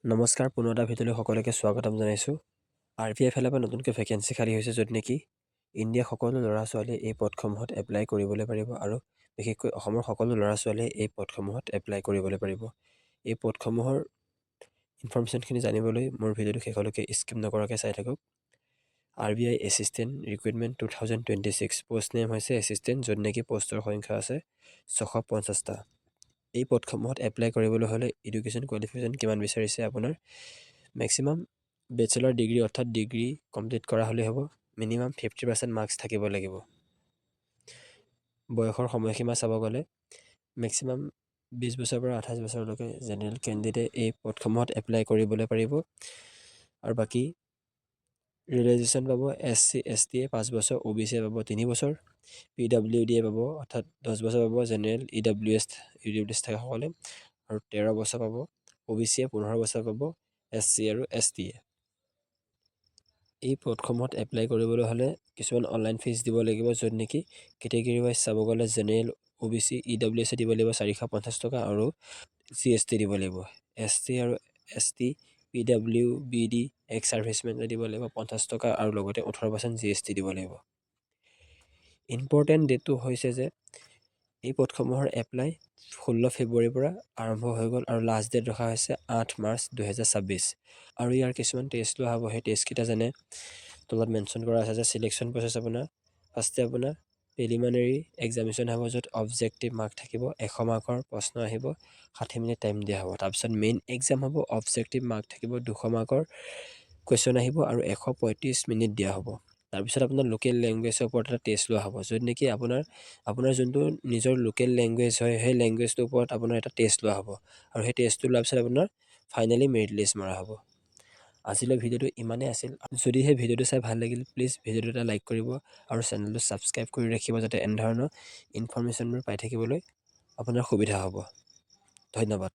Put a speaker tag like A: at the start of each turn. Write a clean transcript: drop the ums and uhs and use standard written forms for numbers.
A: নমস্কাৰ, পুনৰ এটা ভিডিঅ'লৈ সকলোকে স্বাগতম জনাইছোঁ। RBI ফালৰ পৰা নতুনকৈ ভেকেঞ্চি খালী হৈছে, য'ত নেকি ইণ্ডিয়াৰ সকলো ল'ৰা ছোৱালীয়ে এই পদসমূহত এপ্লাই কৰিবলৈ পাৰিব আৰু বিশেষকৈ অসমৰ সকলো ল'ৰা ছোৱালীয়ে এই পদসমূহত এপ্লাই কৰিবলৈ পাৰিব। এই পদসমূহৰ ইনফৰমেশ্যনখিনি জানিবলৈ মোৰ ভিডিঅ'টো শেষলৈকে স্কিপ নকৰাকৈ চাই থাকক। RBI assistant recruitment 2026 post name হৈছে এছিষ্টেণ্ট, য'ত নেকি পষ্টৰ সংখ্যা আছে 650টা। এই পদসমূহত এপ্লাই কৰিবলৈ হ'লে এডুকেশ্যন কোৱালিফিকেশ্যন কিমান বিচাৰিছে আপোনাৰ মেক্সিমাম বেচেলৰ ডিগ্ৰী অৰ্থাৎ ডিগ্ৰী কমপ্লিট কৰা হ'লেই হ'ব। মিনিমাম 50% মাৰ্কছ থাকিব লাগিব। বয়সৰ সময়সীমা চাব গ'লে মেক্সিমাম 20 বছৰৰ পৰা 28 বছৰলৈকে জেনেৰেল কেণ্ডিডেটে এই পদসমূহত এপ্লাই কৰিবলৈ পাৰিব। আৰু বাকী ৰিলেজেশ্যন পাব SC ST 5 বছৰ, OBC পাব 3 বছৰ, PWD পাব অৰ্থাৎ 10 বছৰ পাব জেনেৰেল EWS থকাসকলে, আৰু 13 বছৰ পাব OBC, 15 বছৰ পাব SC আৰু ST। এই পদসমূহত এপ্লাই কৰিবলৈ হ'লে কিছুমান অনলাইন ফিজ দিব লাগিব, য'ত নেকি কেটেগৰী ৱাইজ চাব গ'লে জেনেৰেল OBC EWS দিব লাগিব 450 টকা আৰু GST দিব লাগিব। SC আৰু ST PWBD এক্স ছাৰ্ভিচমেনে দিব লাগিব 50 টকা আৰু লগতে 18% GST দিব লাগিব। ইম্পৰ্টেণ্ট ডেটটো হৈছে যে এই পদসমূহৰ এপ্লাই 16 ফেব্ৰুৱাৰীৰ পৰা আৰম্ভ হৈ গ'ল আৰু লাষ্ট ডেট ৰখা হৈছে 8 মাৰ্চ 2026। আৰু ইয়াৰ কিছুমান টেষ্ট লোৱা হ'ব। সেই টেষ্টকেইটা যেনে তলত মেনশ্যন কৰা আছে যে চিলেকশ্যন প্ৰচেছ আপোনাৰ ফাৰ্ষ্টে আপোনাৰ প্ৰিলিমিনাৰী এক্সামিনেশ্যন হ'ব, য'ত অবজেক্টিভ মাৰ্ক থাকিব 100 মাৰ্কৰ প্ৰশ্ন আহিব, 60 মিনিট টাইম দিয়া হ'ব। তাৰপিছত মেইন এক্সাম হ'ব, অবজেক্টিভ মাৰ্ক থাকিব 200 মাৰ্কৰ কুৱেশ্যন আহিব আৰু 135 মিনিট দিয়া হ'ব। তাৰপিছত আপোনাৰ লোকেল লেংগুৱেজৰ ওপৰত এটা টেষ্ট লোৱা হ'ব, য'ত নেকি আপোনাৰ যোনটো নিজৰ লোকেল লেংগুৱেজ হয় সেই লেংগুৱেজটোৰ ওপৰত আপোনাৰ এটা টেষ্ট লোৱা হ'ব, আৰু সেই টেষ্টটো লোৱাৰ পিছত আপোনাৰ ফাইনেলি মেৰিট লিষ্ট মৰা হ'ব। আজিলৈ ভিডিঅ'টো ইমানেই আছিল। যদিহে ভিডিঅ'টো চাই ভাল লাগিল, প্লিজ ভিডিঅ'টো এটা লাইক কৰিব আৰু চেনেলটো ছাবস্ক্ৰাইব কৰি ৰাখিব, যাতে এনেধৰণৰ ইনফৰমেশ্যনবোৰ পাই থাকিবলৈ আপোনাৰ সুবিধা হ'ব। ধন্যবাদ।